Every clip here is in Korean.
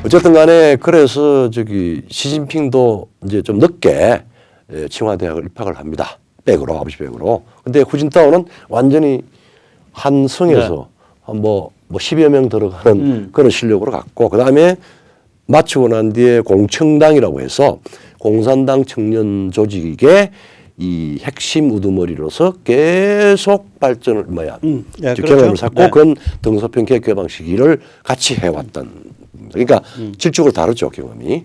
어쨌든 간에 그래서 저기 시진핑도 이제 좀 늦게清华대학을 입학을 합니다. 백으로, 아버지 백으로. 근데 후진타오는 완전히 한 성에서 뭐 10여 명 들어가는 그런 실력으로 갔고, 그 다음에 마치고 난 뒤에 공청당이라고 해서 공산당 청년 조직의 이 핵심 우두머리로서 계속 발전을 네, 경험을 그렇죠. 쌓고 네. 그건 등소평 개혁개방 시기를 같이 해왔던. 그러니까 질적으로 다르죠, 경험이.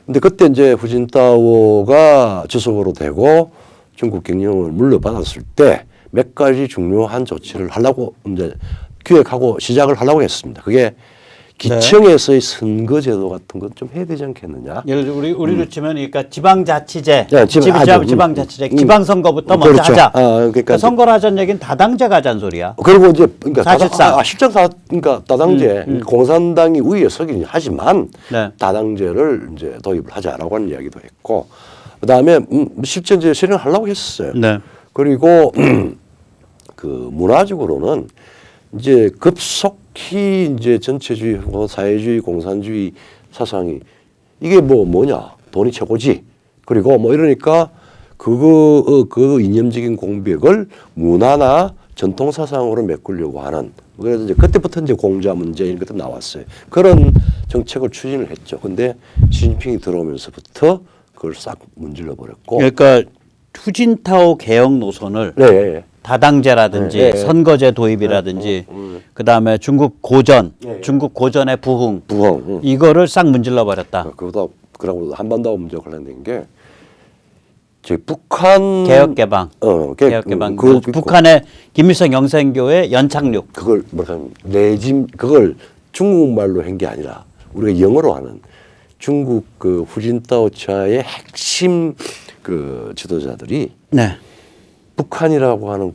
근데 그때 이제 후진타오가 주석으로 되고 중국 경영을 물려받았을 때 몇 가지 중요한 조치를 하려고 이제 기획하고 시작을 하려고 했습니다. 그게 기청에서의 선거제도 같은 것 좀 해야 되지 않겠느냐. 예를 들어 우리로 치면 그러니까 지방자치제, 네, 지방자치제, 지방선거부터 먼저 그렇죠. 하자. 그러니까 선거를 하자는 얘기는 다당제가 하자는 소리야. 그리고 이제 그러니까 사실상. 실제 그러니까 다당제 공산당이 우위에 서긴 하지만 네. 다당제를 이제 도입을 하자라고 하는 이야기도 했고, 그다음에 실제 이제 실행하려고 했었어요. 네. 그리고 그 문화적으로는 이제 급속히 이제 전체주의하고 사회주의, 공산주의 사상이 이게 뭐냐, 돈이 최고지. 그리고 뭐 이러니까 그 이념적인 공백을 문화나 전통 사상으로 메꾸려고 하는. 그래서 이제 그때부터 이제 공자 문제 이런 것도 나왔어요. 그런 정책을 추진을 했죠. 근데 시진핑이 들어오면서부터 그걸 싹 문질러 버렸고. 그러니까 후진타오 개혁 노선을 네. 다당제라든지 네. 선거제 도입이라든지 그다음에 중국 고전, 네. 중국 고전의 부흥, 부흥. 이거를 싹 문질러 버렸다. 그보다 그러고 한반도 문제 관련된 게 저희 북한 개혁 개방. 개혁 개방. 북한의 김일성 영생교의 연착륙. 그걸 뭐랄까 레짐 그걸 중국말로 한 게 아니라 우리가 영어로 하는 중국 그 후진타오차의 핵심 그 지도자들이 네. 북한이라고 하는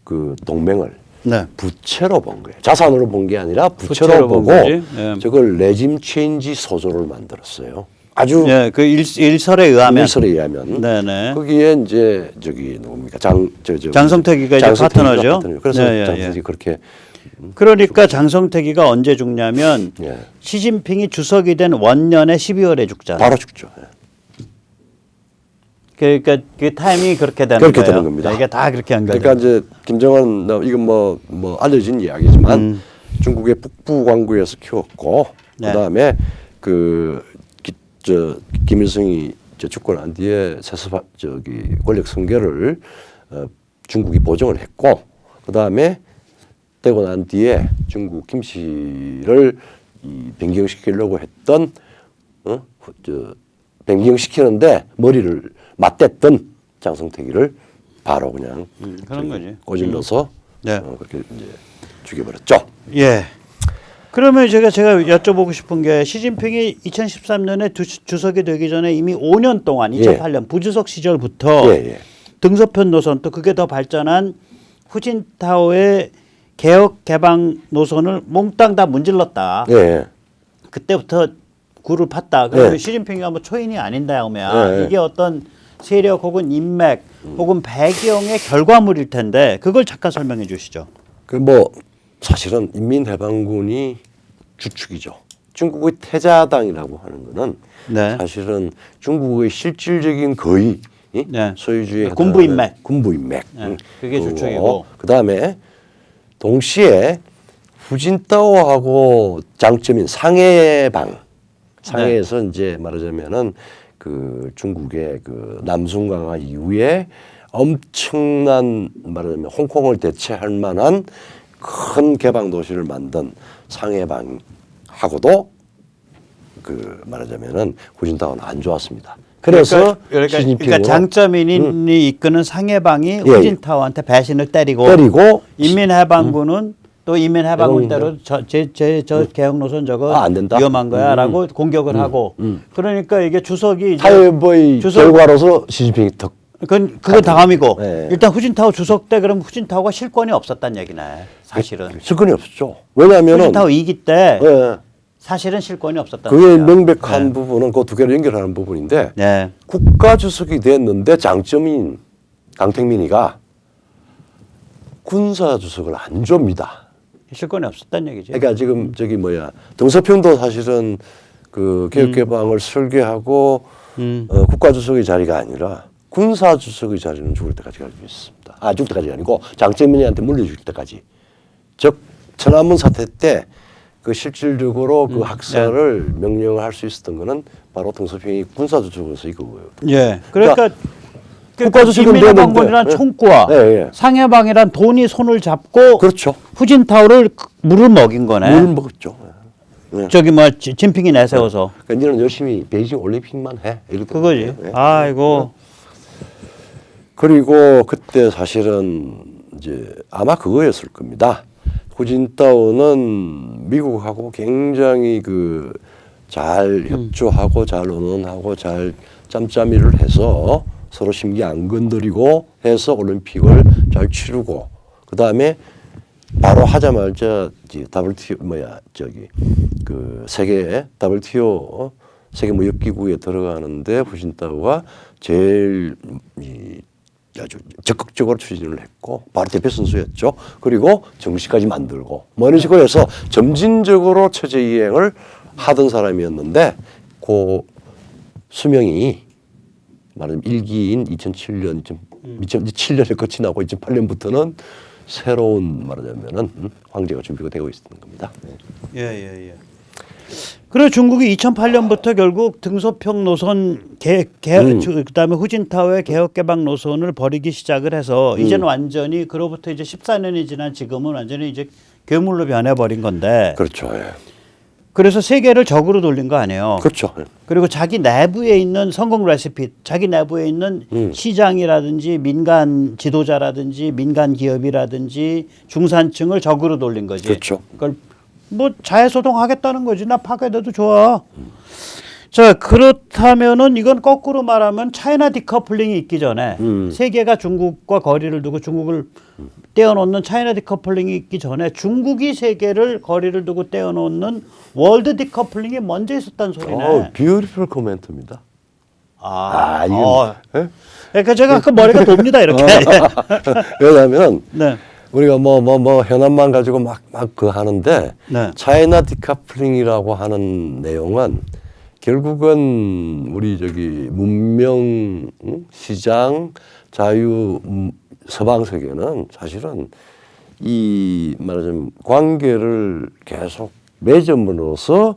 그 동맹을 네. 부채로 본 거예요. 자산으로 본 게 아니라 부채로 부채로 본 보고 거지. 예. 저걸 레짐 체인지 소조를 만들었어요. 아주 예, 그 일설에 의하면. 일설에 의하면 네네. 거기에 이제 저기 누굽니까 장성택이가 이제 파트너죠. 그래서 네, 예, 장성택이 예. 그렇게 그러니까 장성택이가 언제 죽냐면 예. 시진핑이 주석이 된 원년에 12월에 죽잖아요. 바로 죽죠. 예. 그러니까 그 타이밍이 그렇게 되는 그렇게 거예요. 되는 겁니다. 이게 다 그렇게 연결돼. 그러니까 이제 김정은 이건 뭐 알려진 이야기지만 중국의 북부 광구에서 키웠고 네. 그다음에 김일성이 집권한 뒤에 권력 승계를 중국이 보정을 했고 그다음에 되고 난 뒤에 중국 김씨를 변경시키려고 했던 변경시키는데 머리를 맞댔던 장성택이를 바로 그냥 그런 거지. 꼬질러서 네. 그렇게 이제 죽여버렸죠. 예. 그러면 제가 여쭤보고 싶은 게 시진핑이 2013년에 주석이 되기 전에 이미 5년 동안 2008년 부주석 시절부터 등소편 노선 또 그게 더 발전한 후진타오의 개혁 개방 노선을 몽땅 다 문질렀다. 예. 그때부터 굴을 팠다. 그러면 시진핑이가 뭐 초인이 아닌다 하면 이게 어떤 세력 혹은 인맥 혹은 배경의 결과물일 텐데 그걸 잠깐 설명해 주시죠. 그 뭐 사실은 인민해방군이 주축이죠. 중국의 태자당이라고 하는 거는 네. 사실은 중국의 실질적인 거의 네. 소유주의 군부 인맥. 군부 인맥. 네. 그게 주축이고. 그다음에 동시에 후진타오하고 장점인 상해방. 상해에서 이제 말하자면은 그 중국의 그 남순강화 이후에 엄청난 말하자면 홍콩을 대체할 만한 큰 개방 도시를 만든 상해방하고도 그 말하자면은 후진타오는 안 좋았습니다. 그래서 그러니까 장점인이 이끄는 상해방이 후진타오한테 배신을 때리고 인민해방군은 또 인민해방군대로 저 개혁 노선 저거 안 된다. 위험한 거야라고 공격을 하고 그러니까 이게 주석이 타협의 결과로서 시진핑이 더 그건 다음이고 일단 후진타오 주석 때 그럼 후진타오가 실권이 없었단 얘기네 사실은. 실권이 없었죠. 왜냐하면 후진타오 2기 때 사실은 실권이 없었다. 그게 명백한 부분은 그 두 개를 연결하는 부분인데 국가 주석이 됐는데 장점인 강택민이가 군사 주석을 안 줍니다. 실권이 없었단 얘기죠. 그러니까 지금 등소평도 사실은 그 개혁개방을 설계하고 국가주석의 자리가 아니라 군사주석의 자리는 죽을 때까지 가지고 있습니다. 죽을 때까지 아니고 장제민한테 물려줄 때까지. 즉 천안문 사태 때 그 실질적으로 그 학살을 명령할 수 있었던 거는 바로 등소평이 군사주석에서 이거예요. 예. 그러니까 국가주석은 인민해방군이란 총구와 상해방이란 돈이 손을 잡고 그렇죠. 후진타오를 물을 먹인 거네. 물을 먹었죠. 네. 저기 뭐 진핑이 내세워서. 그러니까 너는 열심히 베이징 올림픽만 해. 그거지. 아이고. 그리고 그때 사실은 이제 아마 그거였을 겁니다. 후진타오는 미국하고 굉장히 그 잘 협조하고 잘 의논하고 잘 짬짬이를 해서 서로 심기 안 건드리고 해서 올림픽을 잘 치르고 그 다음에 바로 하자마자 WTO 그 세계 WTO 세계 무역기구에 들어가는데 후진타오가 제일 아주 적극적으로 추진을 했고 바로 대표 선수였죠. 그리고 정시까지 만들고 뭐 이런 식으로 해서 점진적으로 체제 이행을 하던 사람이었는데 그 수명이 말하자면 1기인 2007년 2007년에 끝이 나고 2008년부터는 새로운 말하자면은 황제가 준비가 되고 있는 겁니다. 예. 그리고 중국이 2008년부터 결국 등소평 노선 그다음에 후진타오의 개혁개방 노선을 버리기 시작을 해서 이제는 완전히 그로부터 이제 14년이 지난 지금은 완전히 이제 괴물로 변해버린 건데. 그렇죠. 예. 그래서 세계를 적으로 돌린 거 아니에요. 그렇죠. 그리고 자기 내부에 있는 성공 레시피, 자기 내부에 있는 시장이라든지 민간 지도자라든지 민간 기업이라든지 중산층을 적으로 돌린 거지. 그렇죠. 그걸 뭐 자해소동하겠다는 거지. 나 파괴돼도 좋아. 자, 그렇다면은 이건 거꾸로 말하면 차이나 디커플링이 있기 전에 세계가 중국과 거리를 두고 중국을 떼어놓는 차이나 디커플링이 있기 전에 중국이 세계를 거리를 두고 떼어놓는 월드 디커플링이 먼저 있었다는 소리네. 뷰티풀 코멘트입니다. 이건 그러니까 제가 그 머리가 돕니다 이렇게. 왜냐하면 네. 우리가 뭐 현안만 가지고 막 그 하는데 네. 차이나 디커플링이라고 하는 내용은 결국은 우리 문명, 시장, 자유, 서방 세계는 사실은 이 말하자면 관계를 계속 맺음으로써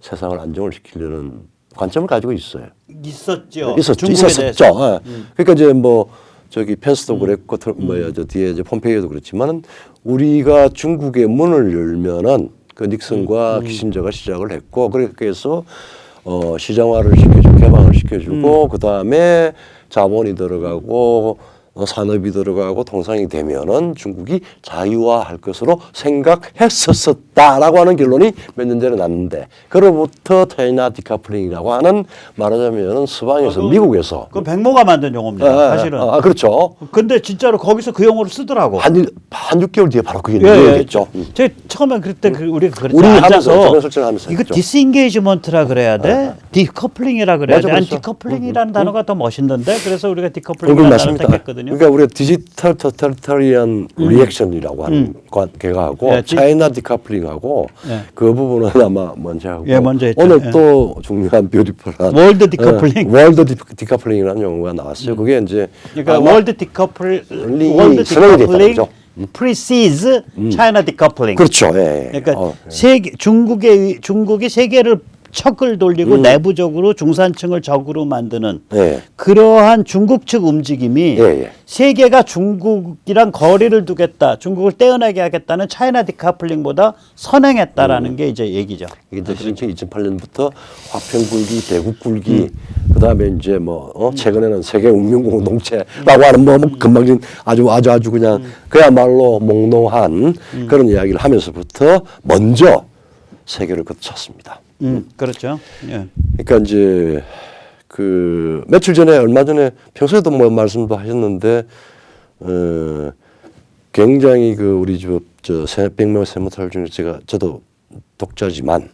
세상을 안정을 시키려는 관점을 가지고 있어요. 있었죠. 있었죠. 그러니까 이제 펜스도 그랬고 뒤에 이제 폼페이오도 그렇지만은 우리가 중국의 문을 열면은 그 닉슨과 키신저가 시작을 했고 그렇게 해서 시장화를 시켜주고 개방을 시켜주고 그 다음에 자본이 들어가고 산업이 들어가고 통상이 되면은 중국이 자유화할 것으로 생각했었다라고 하는 결론이 몇 년 전에 났는데 그로부터 차이나 디커플링이라고 하는 말하자면 서방에서 미국에서 그 백모가 만든 용어입니다. 사실은. 그렇죠. 근데 진짜로 거기서 그 용어를 쓰더라고. 한 6개월 뒤에 바로 그게 나오겠죠. 제가 처음에 그때 우리가 그랬죠. 우리 앉아서 하면서 이거 디스인게이지먼트라 그래야 돼? 디커플링이라 그래야 돼? 아니 그렇죠. 디커플링이라는 단어가 더 멋있는데 그래서 우리가 디커플링이라는 단어를 택했거든요. 그러니까 우리가 디지털 토탈리탄 리액션이라고 하는 개가하고 차이나 디커플링하고 그 부분은 아마 먼저 하고 먼저 했죠. 오늘 또 중요한 뷰티풀한 월드 디커플링. 월드 디커플링이라는 용어가 나왔어요. 그게 이제 그러니까 월드 디커플링 precedes China decoupling. 그렇죠. 예. 그러니까 중국이 세계를 척을 돌리고 내부적으로 중산층을 적으로 만드는 그러한 중국 측 움직임이 세계가 중국이랑 거리를 두겠다, 중국을 떼어내게 하겠다는 차이나 디커플링보다 선행했다라는 게 이제 얘기죠. 이게 2008년부터 화평 굴기, 대국 굴기, 그 다음에 이제 최근에는 세계 운명 공동체라고 하는 금방 아주 그냥 그야말로 몽롱한 그런 이야기를 하면서부터 먼저 세계를 거쳤습니다. 그렇죠. 예. 그러니까 이제 며칠 전에 얼마 전에 평소에도 말씀도 하셨는데 굉장히 우리 저 100명 세모탈 중에 저도 독자지만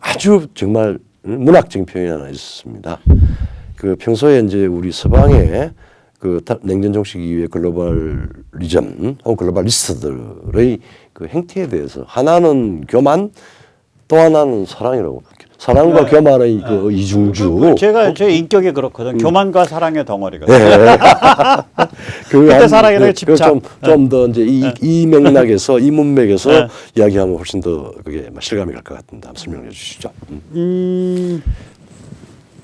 아주 정말 문학적인 표현이 하나 있었습니다. 평소에 이제 우리 서방의 냉전 종식 이후의 글로벌리즘 혹은 글로벌리스트들의 행태에 대해서 하나는 교만 또 하나는 사랑이라고 사랑과 네. 교만의 그 이중주. 제 인격이 그렇거든. 교만과 사랑의 덩어리거든. 예. 그때 사랑이라는 집착. 좀 더 이제 이 맥락에서 이 문맥에서 네. 이야기하면 훨씬 더 그게 실감이 갈 것 같은데 한번 설명해 주시죠.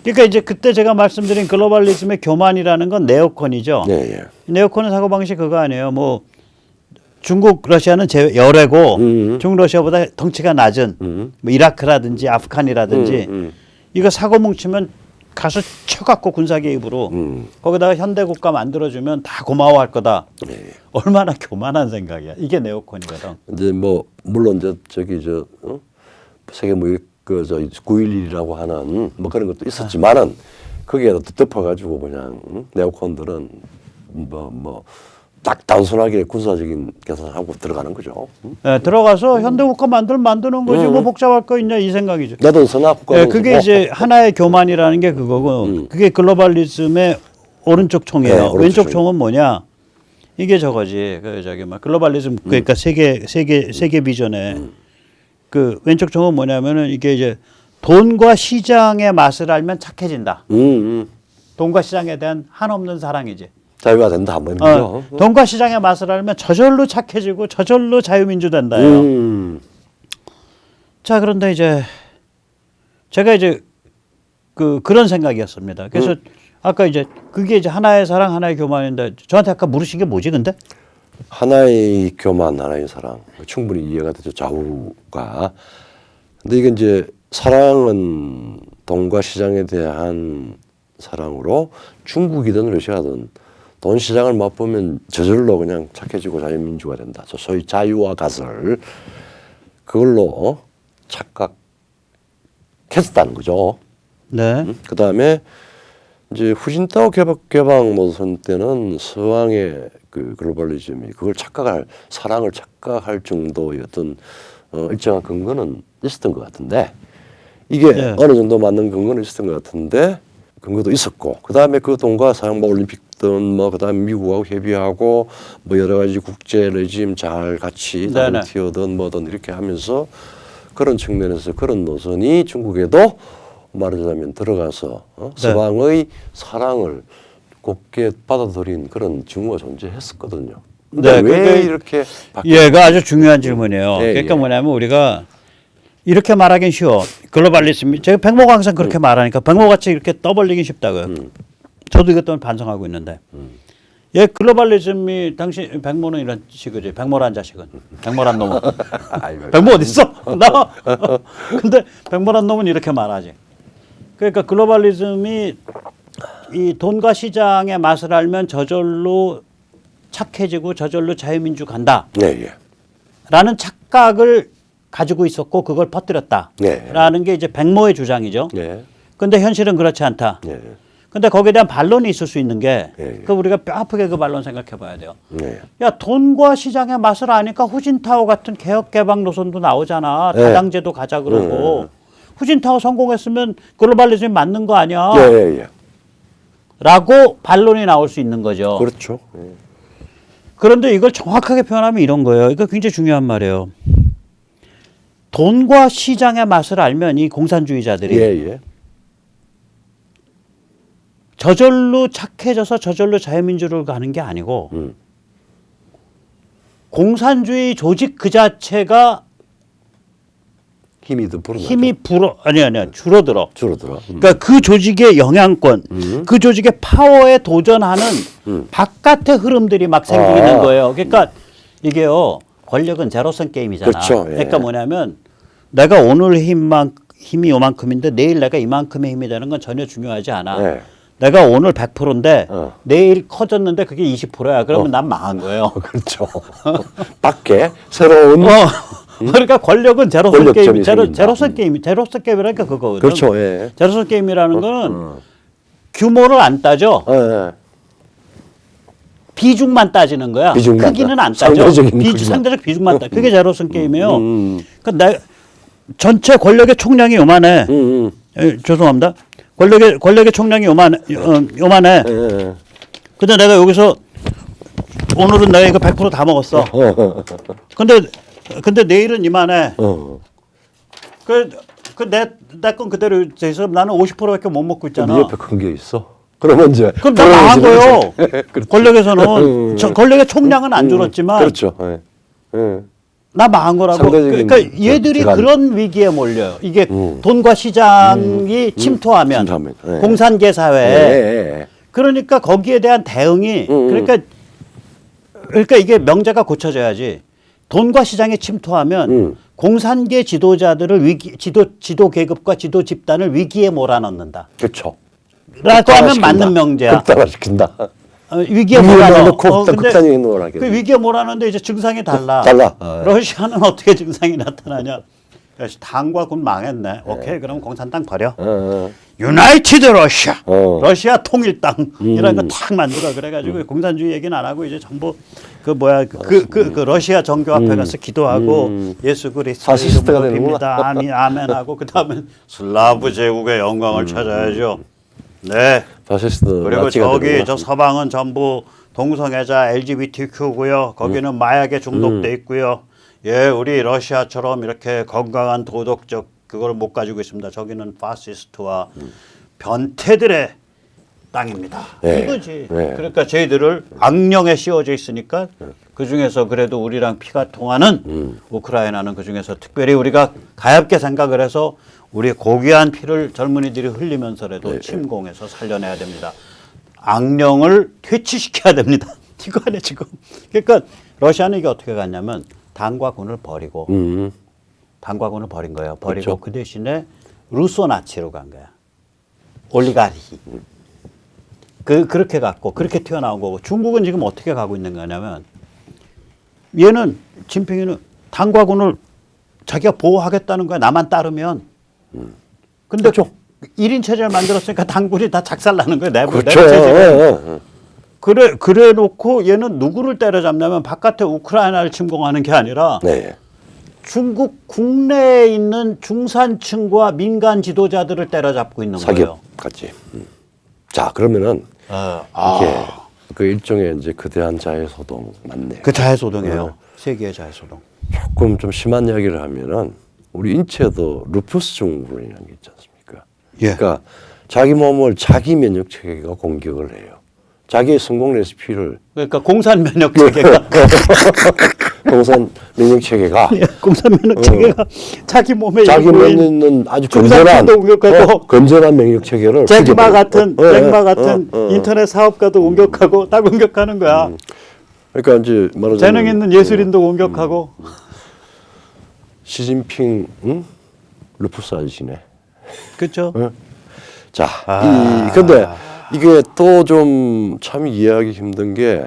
그러니까 이제 그때 제가 말씀드린 글로벌리즘의 교만이라는 건 네오콘이죠. 예, 예. 네오콘의 사고방식 그거 아니에요. 뭐 중국, 러시아는 열애고 중국, 러시아보다 덩치가 낮은 뭐 이라크라든지 아프간이라든지 이거 사고 뭉치면 가서 쳐갖고 군사 개입으로 거기다가 현대 국가 만들어주면 다 고마워할 거다. 예. 얼마나 교만한 생각이야. 이게 네오콘이거든. 이제 뭐 물론 이제 저기 세계 무역 그저 9.11이라고 하는 뭐 그런 것도 있었지만은 거기에 덮어가지고 그냥 네오콘들은 뭐 딱 단순하게 군사적인 계산하고 들어가는 거죠. 네, 들어가서 현대 국가 만드는 거지 뭐 복잡할 거 있냐 이 생각이죠. 내돈 쓰나 국가 네, 돈 그게 쓰고. 이제 하나의 교만이라는 게 그거고 그게 글로벌리즘의 오른쪽 총이에요. 네, 오른쪽 왼쪽 총. 총은 뭐냐? 이게 저거지. 그 저기 막 글로벌리즘 그러니까 세계 비전에 그 왼쪽 총은 뭐냐면은 이게 이제 돈과 시장의 맛을 알면 착해진다. 돈과 시장에 대한 한없는 사랑이지. 자유가 된다 한번 돈과 시장의 맛을 알면 저절로 착해지고 저절로 자유민주 된다요. 자, 그런데 이제 제가 이제 그런 생각이었습니다. 그래서 아까 이제 그게 이제 하나의 사랑, 하나의 교만인데 저한테 아까 물으신 게 뭐지, 근데? 하나의 교만, 하나의 사랑 충분히 이해가 되죠. 좌우가. 근데 이게 이제 사랑은 돈과 시장에 대한 사랑으로 중국이든 러시아든 돈 시장을 맛보면 저절로 그냥 착해지고 자유민주가 된다. 소위 자유와 가설 그걸로 착각했었다는 거죠. 네. 그 다음에 이제 후진타오 개방 노선 때는 서방의 그 글로벌리즘이 그걸 사랑을 착각할 정도의 어떤 일정한 근거는 있었던 것 같은데 이게 네. 어느 정도 맞는 근거는 있었던 것 같은데 근거도 있었고 그 다음에 그 돈과 사양바 올림픽든 뭐 그다음에 미국하고 협의하고 뭐 여러 가지 국제 레짐 잘 같이 WTO든 뭐든 이렇게 하면서 그런 측면에서 그런 노선이 중국에도 말하자면 들어가서 서방의 사랑을 곱게 받아들인 그런 증오가 존재했었거든요. 근데 네, 왜 이렇게 얘가 아주 중요한 질문이에요. 예, 그러니까 예. 뭐냐면 우리가 이렇게 말하긴 쉬워. 글로벌리즘. 제가 백모가 항상 그렇게 말하니까 백모같이 이렇게 떠벌리긴 쉽다고요. 저도 이것 때문에 반성하고 있는데. 얘 글로벌리즘이 당신 백모는 이런 식이지. 백모란 자식은. 백모란 놈은. 백모 어디 있어? 나와. 근데 백모란 놈은 이렇게 말하지. 그러니까 글로벌리즘이 이 돈과 시장의 맛을 알면 저절로 착해지고 저절로 자유민주 간다. 네, 예. 라는 착각을 가지고 있었고 그걸 퍼뜨렸다라는 네. 게 이제 백모의 주장이죠. 네. 근데 현실은 그렇지 않다. 네. 근데 거기에 대한 반론이 있을 수 있는 게 네. 그 우리가 뼈 아프게 그 반론 생각해 봐야 돼요. 네. 야, 돈과 시장의 맛을 아니까 후진타오 같은 개혁 개방 노선도 나오잖아. 네. 다당제도 가자 그러고. 후진타오 성공했으면 글로벌리즘이 맞는 거 아니야. 예, 예. 라고 반론이 나올 수 있는 거죠. 그렇죠. 예. 그런데 이걸 정확하게 표현하면 이런 거예요. 이거 굉장히 중요한 말이에요. 돈과 시장의 맛을 알면 이 공산주의자들이 예, 예. 저절로 착해져서 저절로 자유민주를 가는 게 아니고 공산주의 조직 그 자체가 힘이 더 불어나죠. 힘이 아니야 줄어들어. 줄어들어. 그러니까 그 조직의 영향권, 그 조직의 파워에 도전하는 바깥의 흐름들이 막 생기는 거예요. 그러니까 이게요 권력은 제로섬 게임이잖아. 그렇죠. 예. 그러니까 뭐냐면 내가 오늘 힘이 요만큼인데 내일 내가 이만큼의 힘이 되는 건 전혀 중요하지 않아. 예. 내가 오늘 100%인데 내일 커졌는데 그게 20%야. 그러면 난 망한 거예요. 그렇죠. 밖에 새로운 그러니까 권력은 제로섬 권력점이 게임, 생긴다. 제로섬 게임이라니까 그거거든. 그렇죠. 예. 제로섬 게임이라는 거는 규모를 안 따져. 예. 비중만 따지는 거야. 비중만 크기는 안 따져. 상대적인 크기만. 상대적 비중만 따. 그게 제로섬 게임이에요. 그러니까 내 전체 권력의 총량이 요만해. 죄송합니다. 권력의 총량이 요만해. 예. 근데 내가 여기서 오늘은 내가 이거 100% 다 먹었어. 근데 내일은 이만해. 그 내 건 그대로 돼 있어. 나는 50%밖에 못 먹고 있잖아. 네 옆에 큰 게 있어. 그러면 이제 그럼 나 망한 거요. 그렇지. 권력에서는 권력의 총량은 안 줄었지만 그렇죠. 예. 예. 나 망한 거라고. 상대적인 그러니까 얘들이 기간. 그런 위기에 몰려요. 이게 돈과 시장이 침투하면 침투하면. 예. 공산계 사회에 예. 그러니까 거기에 대한 대응이 그러니까 이게 명제가 고쳐져야지. 돈과 시장에 침투하면 공산계 지도자들을 지도 계급과 지도 집단을 위기에 몰아넣는다. 그렇죠. 라고 하면 맞는 명제야. 극단화시킨다. 위기에 몰아넣어. 극단적인 걸 하게. 그 위기에 몰아넣는데 이제 증상이 달라. 달라. 러시아는 어떻게 증상이 나타나냐? 당과 군 망했네. 오케이, 그럼 공산당 버려. 유나이티드 러시아, 러시아 통일당 이런 거 탁 만들어 그래가지고 공산주의 얘기는 안 하고 이제 전부 그 러시아 정교 앞에 가서 기도하고 예수 그리스도 파시스트가 이름으로 되는구나. 빕니다. 아멘, 아멘하고 그 다음에 슬라브 제국의 영광을 찾아야죠. 네. 파시스트. 그리고 나치가 저기 되는구나. 저 서방은 전부 동성애자 LGBTQ고요. 거기는 마약에 중독돼 있고요. 예, 우리 러시아처럼 이렇게 건강한 도덕적 그걸 못 가지고 있습니다. 저기는 파시스트와 변태들의 땅입니다. 네. 이거지. 네. 그러니까 저희들을 악령에 씌워져 있으니까 그 중에서 그래도 우리랑 피가 통하는 우크라이나는 그 중에서 특별히 우리가 가엾게 생각을 해서 우리의 고귀한 피를 젊은이들이 흘리면서라도 침공해서 살려내야 됩니다. 악령을 퇴치시켜야 됩니다. 이거 아니에요 지금. 그러니까 러시아는 이게 어떻게 갔냐면 당과 군을 버리고 당과 군을 버린 거예요. 버리고 그렇죠. 그 대신에 루소 나치로 간 거야. 올리가르히. 그렇게 갔고 그렇게 튀어나온 거고 중국은 지금 어떻게 가고 있는 거냐면 얘는 진핑이는 당과 군을 자기가 보호하겠다는 거야. 나만 따르면. 근데 그렇죠. 1인 체제를 만들었으니까 당군이 다 작살나는 거야. 내부 그렇죠. 체제가. 그래 놓고 얘는 누구를 때려잡냐면 바깥에 우크라이나를 침공하는 게 아니라 네. 중국 국내에 있는 중산층과 민간 지도자들을 때려잡고 있는 거예요. 사기업 같이. 자, 그러면은 이게 그 일종의 이제 거대한 자해소동 맞네요. 그 자해소동이에요. 세계의 자해소동. 조금 좀 심한 이야기를 하면은 우리 인체도 루푸스 증후군이라는 게 있지 않습니까? 예. 그러니까 자기 몸을 자기 면역 체계가 공격을 해요. 자기의 성공 레시피를 그러니까 공산 면역 체계가 공산 면역 체계가 공산 면역 체계가 자기 몸에 자기 몸에 있는 아주 건전한 건전한 면역 체계를 잭마 같은 인터넷 사업가도 공격하고 다 공격하는 거야. 그러니까 이제 말하자면 재능 있는 예술인도 공격하고 시진핑 루푸스 아저씨네. 그렇죠. 자, 근데 이게 또 좀 참 이해하기 힘든 게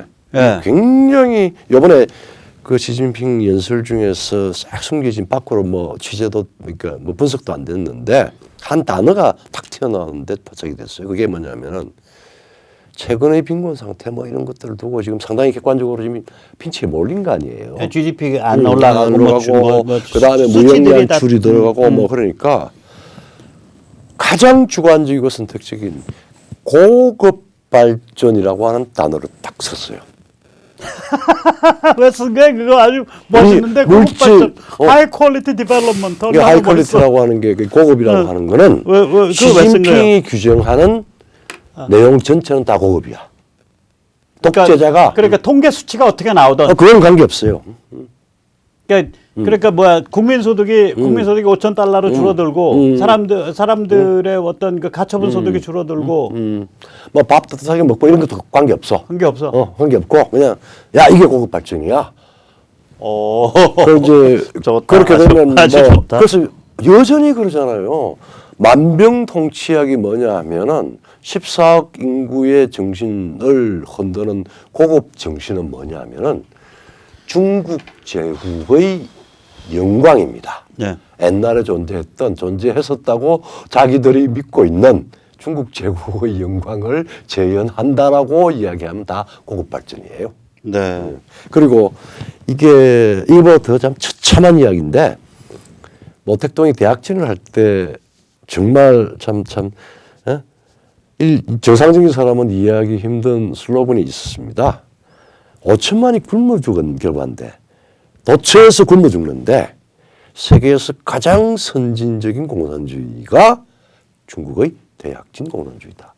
굉장히 이번에 그 시진핑 연설 중에서 싹 숨겨진 밖으로 뭐 취재도 그러니까 뭐 분석도 안 됐는데 한 단어가 탁 튀어나오는데 포착이 됐어요. 그게 뭐냐면은 최근의 빈곤 상태 뭐 이런 것들을 두고 지금 상당히 객관적으로 지금 핀치에 몰린 거 아니에요. GDP가 안 올라가고 그다음에 무역량 줄이 들어가고 뭐 그러니까 가장 주관적이고 선택적인 고급 발전이라고 하는 단어를 딱 썼어요. 왜 쓴 거야? 그거 아주 멋있는데 고급 발전, 하이 퀄리티 디벨롭먼트. 하이 퀄리티라고 하는 게 고급이라고 하는 거는 시진핑이 규정하는 내용 전체는 다 고급이야. 독재자가 그러니까 통계 수치가 어떻게 나오든 그건 관계 없어요. 그러니까 뭐야 국민소득이 5,000달러로 줄어들고 사람들의 어떤 그 가처분 소득이 줄어들고 뭐 밥 따뜻하게 먹고 이런 것도 관계 없어. 관계 없어. 관계 없고 그냥 야 이게 고급 발전이야. 그 이제 그렇게 되면 뭐 그래서 여전히 그러잖아요. 만병통치약이 뭐냐 하면은 14억 인구의 정신을 흔드는 고급 정신은 뭐냐 하면은 중국 제후의 영광입니다. 네. 옛날에 존재했었다고 자기들이 믿고 있는 중국 제후의 영광을 재현한다라고 이야기하면 다 고급 발전이에요. 네. 그리고 이거보다 더 참 처참한 이야기인데 모택동이 대학진을 할 때 정말 참 정상적인 사람은 이해하기 힘든 슬로건이 있었습니다. 5천만이 굶어 죽은 결과인데 도처에서 굶어 죽는데 세계에서 가장 선진적인 공산주의가 중국의 대약진 공산주의다.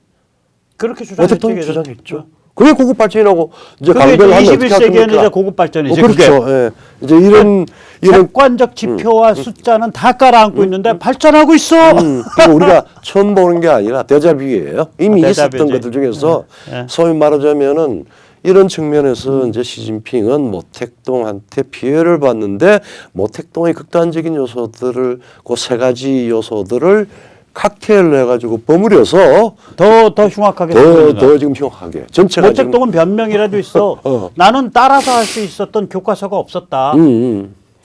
그렇게 어떻게 주장했죠. 주장했죠. 그게 고급 발전이라고 이제 그게 강변을 하면 어떻게 21세기에는 이제 하겠습니까? 고급 발전이지. 그렇죠. 예. 이제 이런 객관적 지표와 숫자는 다 깔아안고 있는데 발전하고 있어. 그리고 우리가 처음 보는 게 아니라 데자뷰예요. 이미 있었던 데자뷰지. 것들 중에서 네. 소위 말하자면은 이런 측면에서 이제 시진핑은 모택동한테 피해를 봤는데 모택동의 극단적인 요소들을 그 세 가지 요소들을 칵테일을 해가지고 버무려서 더 흉악하게 더 지금 흉하게 전체가 지금 모택동은 변명이라도 있어. 나는 따라서 할 수 있었던 교과서가 없었다.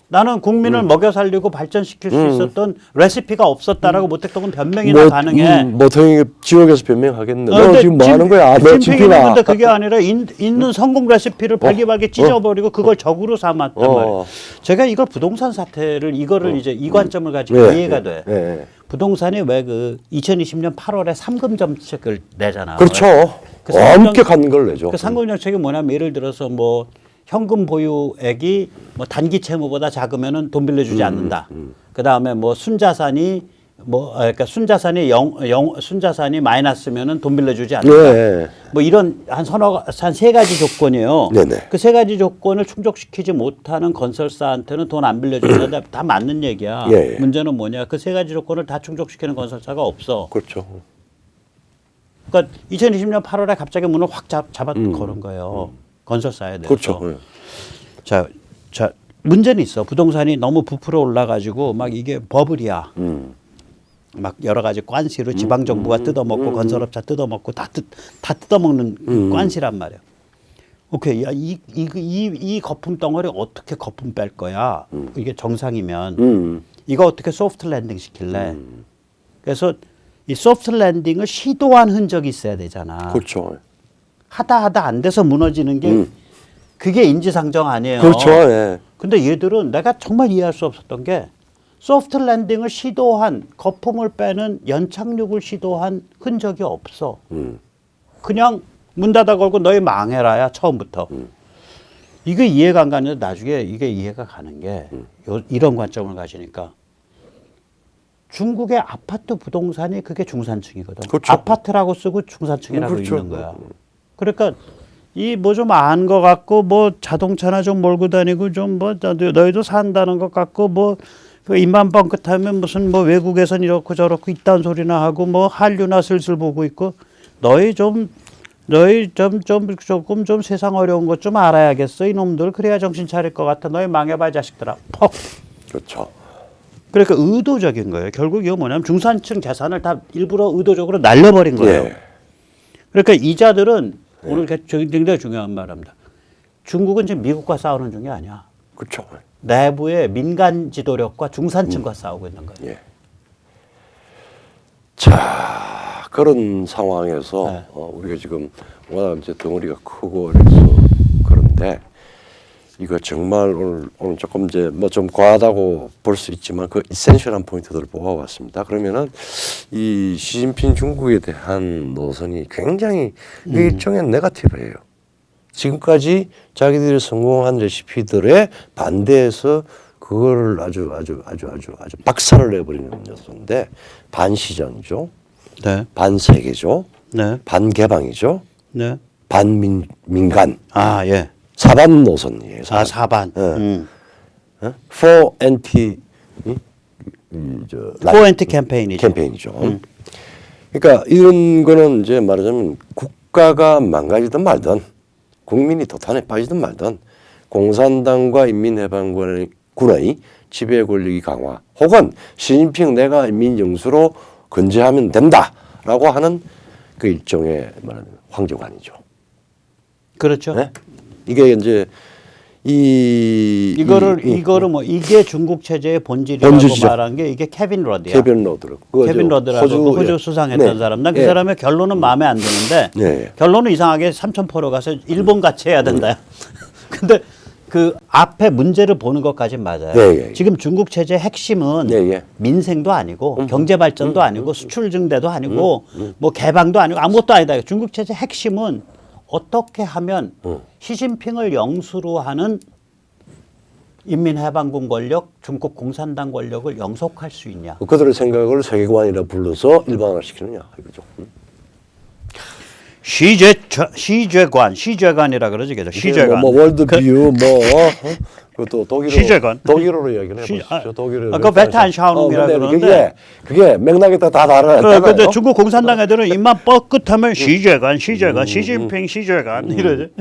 나는 국민을 먹여 살리고 발전시킬 수 있었던 레시피가 없었다라고 모택동은 변명이나 가능해. 모택이 지옥에서 변명하겠네. 너 근데 지금 뭐 하는 거야? 너 진핑이는 근데 그게 아니라 있는 성공 레시피를 발기발기 찢어버리고 그걸 적으로 삼았단 말이에요. 제가 이걸 부동산 사태를 이거를 이제 이 관점을 가지고 이해가 돼. 부동산이 왜 그 2020년 8월에 상금 정책을 내잖아. 그렇죠. 그 상금 엄격한 걸 내죠. 그 상금 정책이 뭐냐면 예를 들어서 뭐 현금 보유액이 뭐 단기 채무보다 작으면은 돈 빌려주지 않는다. 그 다음에 뭐 순자산이 그러니까 순자산이 마이너스면은 돈 빌려주지 않는다. 네. 뭐 이런 한 세 가지 조건이에요. 네네. 그 세 가지 조건을 충족시키지 못하는 건설사한테는 돈 안 빌려주는데 다 맞는 얘기야. 예. 문제는 뭐냐? 그 세 가지 조건을 다 충족시키는 건설사가 없어. 그렇죠. 그러니까 2020년 8월에 갑자기 문을 확 잡아 거는 거예요. 건설사에 대해서. 그렇죠. 자, 문제는 있어. 부동산이 너무 부풀어 올라가지고 막 이게 버블이야. 막 여러 가지 관시로 지방 정부가 뜯어먹고 건설업자 뜯어먹고 다 뜯어먹는 관시란 말이야. 오케이, 야, 이 거품 덩어리 어떻게 거품 뺄 거야? 이게 정상이면 이거 어떻게 소프트 랜딩 시킬래? 그래서 이 소프트 랜딩을 시도한 흔적이 있어야 되잖아. 그렇죠. 하다 안 돼서 무너지는 게 그게 인지상정 아니에요. 그렇죠. 예. 근데 얘들은 내가 정말 이해할 수 없었던 게 소프트 랜딩을 시도한 거품을 빼는 연착륙을 시도한 흔적이 없어. 그냥 문 닫아 걸고 너희 망해라야 처음부터. 이게 이해가 안 가는데 나중에 이게 이해가 가는 게 이런 관점을 가지니까 중국의 아파트 부동산이 그게 중산층이거든. 그렇죠. 아파트라고 쓰고 중산층이라고 그렇죠. 있는 거야. 그러니까 이 뭐 좀 안 거 같고 뭐 자동차나 좀 몰고 다니고 좀 뭐 너희도 산다는 것 같고 뭐 입만 뻥끗하면 무슨 뭐 외국에선 이렇고 저렇고 이딴 소리나 하고 뭐 한류나 슬슬 보고 있고 너희 조금 좀 세상 어려운 것 좀 알아야겠어 이놈들. 그래야 정신 차릴 것 같아. 너희 망해봐 이 자식들아. 퍽. 그렇죠. 그러니까 의도적인 거예요. 결국 이거 뭐냐면 중산층 재산을 다 일부러 의도적으로 날려버린 거예요. 예. 그러니까 이자들은 오늘 굉장히 중요한 말입니다. 중국은 지금 미국과 싸우는 중이 아니야. 그렇죠. 내부의 민간 지도력과 중산층과 싸우고 있는 거예요. 예. 자, 그런 상황에서 네. 우리가 지금 워낙 이제 덩어리가 크고 그래서 그런데 이거 정말 오늘 조금 이제 뭐 좀 과하다고 볼 수 있지만 그 이센셜한 포인트들을 뽑아봤습니다. 그러면은 이 시진핑 중국에 대한 노선이 굉장히 일종의 네거티브예요. 지금까지 자기들이 성공한 레시피들에 반대해서 그거를 아주 박살을 내버리는 요소인데 반시장이죠, 네. 반세계죠, 네. 반개방이죠, 네. 반민간. 아, 예. 사반 노선이에요. 아, 사반. For anti 코엔트 캠페인이죠. 캠페인이죠. 그러니까 이런 거는 이제 말하자면 국가가 망가지든 말든 국민이 도탄에 빠지든 말든 공산당과 인민해방군의 지배 권력이 강화 혹은 시진핑 내가 민영수로 건재하면 된다라고 하는 그 일종의 말하는 황제관이죠. 그렇죠. 네? 이게 이제 이거를 뭐 이게 중국 체제의 본질이라고 본질이죠. 말한 게 이게 케빈 러드야. 케빈 러드로. 케빈 러드라고 호주 수상했던 네. 사람. 난 그 네. 사람의 결론은 마음에 안 드는데 네. 결론은 이상하게 삼천포로 가서 일본 같이 해야 된다. 근데 그 앞에 문제를 보는 것까진 맞아요. 네. 지금 중국 체제의 핵심은 네. 민생도 아니고 경제 발전도 아니고 수출 증대도 아니고 뭐 개방도 아니고 아무것도 아니다. 중국 체제 핵심은 어떻게 하면 시진핑을 영수로 하는 인민해방군 권력, 중국 공산당 권력을 영속할 수 있냐? 그들의 생각을 세계관이라 불러서 일반화시키느냐 이거죠. 시죄관이라 그러지, 그죠? 시죄관. 뭐 월드뷰 그것도 시죄관. 독일어로 이야기를 해보시죠. 독일어. 그 베탄샤우능이라 그러는데 그게 맥락이 다 다르잖아요. 근데 중국 공산당 애들은 입만 뻐끗하면 시죄관, 시진핑 시죄관 이러지.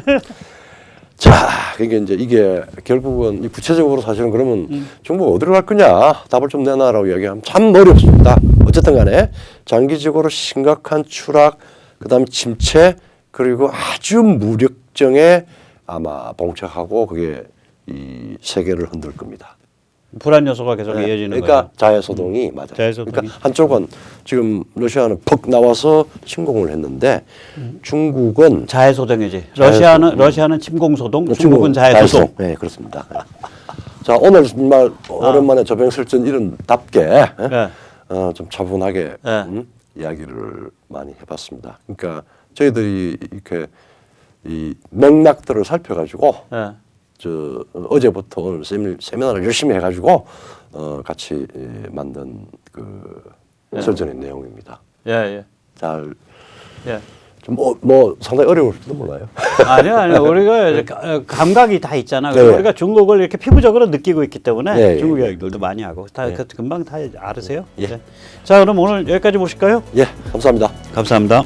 자, 그러니까 이제 이게 결국은 구체적으로 사실은 그러면 중국 어디로 갈 거냐 답을 좀 내놔라고 이야기하면 참 어렵습니다. 어쨌든 간에 장기적으로 심각한 추락, 그다음에 침체, 그리고 아주 무력정에 아마 봉착하고 그게 이 세계를 흔들 겁니다. 불안 요소가 계속 이어지는 거예요. 그러니까 자해소동이 맞아요. 자해소동이. 그러니까 한쪽은 지금 러시아는 퍽 나와서 침공을 했는데 중국은 자해소동이지. 러시아는 침공소동, 중국은 자해소동. 자해소동. 네, 그렇습니다. 자, 오늘 정말 오랜만에 저병설전 이론답게 좀 차분하게 이야기를 많이 해봤습니다. 그러니까 저희들이 이렇게 이 맥락들을 살펴가지고 저 어제부터 오늘 세미나를 열심히 해가지고 같이 만든 그 설전의 내용입니다. 예. 잘 좀 뭐 상당히 어려울지도 몰라요. 아니요. 우리가 감각이 다 있잖아. 네. 우리가 중국을 이렇게 피부적으로 느끼고 있기 때문에 네, 중국 예. 이야기들도 많이 하고 다 금방 다 알으세요. 예. 네. 자, 그럼 오늘 여기까지 보실까요? 예, 감사합니다. 감사합니다.